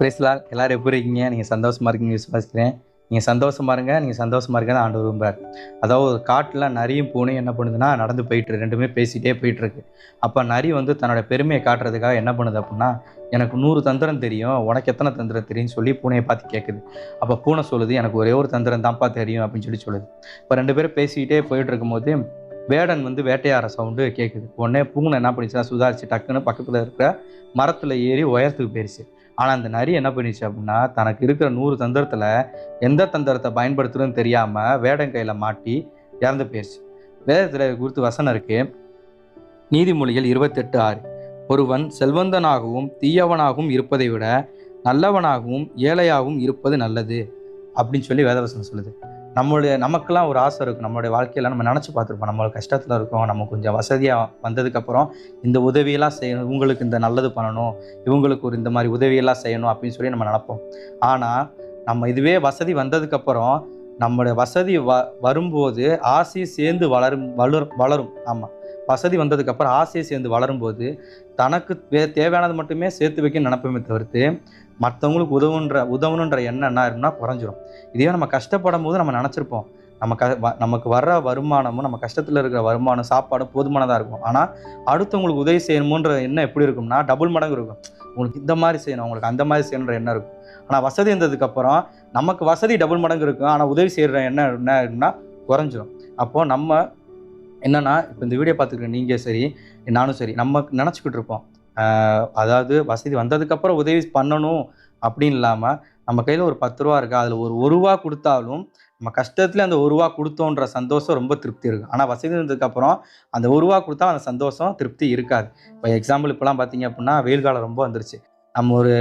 பிரைஸ்லால் எல்லாரும் எப்படி இருக்கீங்க? நீங்கள் சந்தோஷமாக இருக்கீங்கன்னு விசுவாசிக்கிறேன். நீங்கள் சந்தோஷமா இருங்க, நீங்கள் சந்தோஷமா இருக்க தான் ஆண்டவர் விரும்புறார். அதாவது ஒரு காட்டில் நரியும் பூனையும் என்ன பண்ணுதுன்னா நடந்து போயிட்டு ரெண்டுமே பேசிகிட்டே போயிட்டுருக்கு. அப்போ நரி வந்து தன்னோட பெருமையை காட்டுறதுக்காக என்ன பண்ணுது அப்படின்னா, எனக்கு 100 தந்திரம் தெரியும், உனக்கு எத்தனை தந்திரம் தெரியும்னு சொல்லி பூனையை பார்த்து கேட்குது. அப்போ பூனை சொல்லுது, எனக்கு ஒரே ஒரு தந்திரம் தான்ப்பா தெரியும் அப்படின்னு சொல்லி சொல்லுது. இப்போ 2 பேரும் பேசிக்கிட்டே போயிட்டு இருக்கும்போது வேடன் வந்து வேட்டையாடுற சவுண்டு கேட்குது. உடனே பூனை என்ன பண்ணிச்சுன்னா சுதாரிச்சு டக்குன்னு பக்கத்தில் இருக்கிற மரத்தில் ஏறி உயரத்துக்கு போயிடுச்சு. ஆனால் அந்த நரி என்ன பண்ணிச்சு அப்படின்னா, தனக்கு இருக்கிற 100 தந்திரத்தில் எந்த தந்திரத்தை பயன்படுத்துறதுன்னு தெரியாமல் வேடன் கையில் மாட்டி இறந்து போயிடுச்சு. வேதத்தில் குறித்து வசனம் இருக்கு, நீதிமொழிகள் 28:6. ஒருவன் செல்வந்தனாகவும் தீயவனாகவும் இருப்பதை விட நல்லவனாகவும் ஏழையாகவும் இருப்பது நல்லது அப்படின்னு சொல்லி வேதவசனம் சொல்லுது. நமக்கெல்லாம் ஒரு ஆசை இருக்கும். நம்மளுடைய வாழ்க்கையில நம்ம நினச்சி பார்த்துருப்போம். நம்ம கஷ்டத்தில் இருக்கோம், நம்ம கொஞ்சம் வசதியாக வந்ததுக்கப்புறம் இந்த உதவியெல்லாம் செய்யணும், இவங்களுக்கு இந்த நல்லது பண்ணணும், இவங்களுக்கு ஒரு இந்த மாதிரி உதவியெல்லாம் செய்யணும் அப்படின்னு சொல்லி நம்ம நினைப்போம். ஆனால் நம்ம இதுவே வசதி வந்ததுக்கப்புறம் நம்மளுடைய வசதி வரும்போது ஆசையை சேர்ந்து வளரும். ஆமாம், வசதி வந்ததுக்கப்புறம் ஆசையை சேர்ந்து வளரும்போது தனக்கு தேவையானது மட்டுமே சேர்த்து வைக்க நினைப்போமே தவிர்த்து மற்றவங்களுக்கு உதவணுன்ற எண்ணம் என்ன இருக்குன்னா குறைஞ்சிரும். இதே நம்ம கஷ்டப்படும் போது நம்ம நினச்சிருப்போம், நமக்கு வர்ற வருமானமும் நம்ம கஷ்டத்தில் இருக்கிற வருமானம் சாப்பாடும் போதுமானதாக இருக்கும். ஆனால் அடுத்தவங்களுக்கு உதவி செய்யணுமோன்ற எண்ணம் எப்படி இருக்கும்னா டபுள் மடங்கு இருக்கும். உங்களுக்கு இந்த மாதிரி செய்யணும், உங்களுக்கு அந்த மாதிரி செய்யணுன்ற எண்ணம் இருக்கும். ஆனால் வசதி இருந்ததுக்கப்புறம் நமக்கு வசதி டபுள் மடங்கு இருக்கும், ஆனால் உதவி செய்கிற எண்ணம் என்ன இருக்குன்னா குறைஞ்சிரும். அப்போது நம்ம என்னென்னா, இப்போ இந்த வீடியோ பார்த்துக்கிற நீங்கள் சரி நானும் சரி நம்ம நினச்சிக்கிட்டு இருப்போம், அதாவது வசதி வந்ததுக்கப்புறம் உதவி பண்ணணும் அப்படின்னு இல்லாமல் நம்ம கையில் ஒரு 10 ரூபா இருக்குது, அதில் ஒரு ரூபா கொடுத்தாலும் நம்ம கஷ்டத்தில் அந்த ரூபா கொடுத்தோன்ற சந்தோஷம் ரொம்ப திருப்தி இருக்குது. ஆனால் வசதி இருந்ததுக்கப்புறம் அந்த ரூபா கொடுத்தா அந்த சந்தோஷம் திருப்தி இருக்காது. இப்போ எக்ஸாம்பிள் இப்போலாம் பார்த்தீங்க அப்படின்னா வெயில் காலம் ரொம்ப வந்துருச்சு. நம்ம ஒரு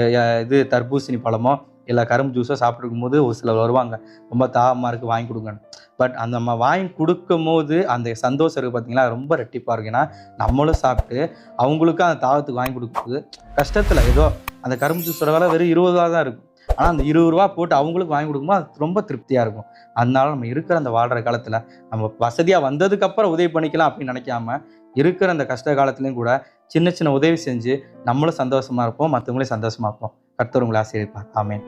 தர்பூசணி பழமோ இல்லை கரும்பு ஜூஸோ சாப்பிட்ருக்கும் போது ஒரு சிலர் வருவாங்க, ரொம்ப தாகமாக இருக்குது வாங்கி கொடுங்கன்னு. பட் அந்த நம்ம வாங்கி கொடுக்கும் போது அந்த சந்தோஷம் இருக்குது பார்த்தீங்களா, ரொம்ப ரெட்டிப்பாக இருக்குது. ஏன்னா நம்மளும் சாப்பிட்டு அவங்களுக்கும் அந்த தாகத்துக்கு வாங்கி கொடுக்கும்போது கஷ்டத்தில் ஏதோ அந்த கரும்பு ஜூஸோட விலை வெறும் 20 ரூபா தான் இருக்கும். ஆனால் அந்த 20 ரூபா போட்டு அவங்களுக்கு வாங்கி கொடுக்கும்போது அது ரொம்ப திருப்தியாக இருக்கும். அதனால நம்ம இருக்கிற அந்த வாழ்கிற காலத்தில் நம்ம வசதியாக வந்ததுக்கப்புறம் உதவி பண்ணிக்கலாம் அப்படின்னு நினைக்காம இருக்கிற அந்த கஷ்ட காலத்துலேயும் கூட சின்ன சின்ன உதவி செஞ்சு நம்மளும் சந்தோஷமாக இருப்போம், மற்றவங்களையும் சந்தோஷமாக இருப்போம். கர்த்தர் உங்களை ஆசீர்வதிப்பார். ஆமென்.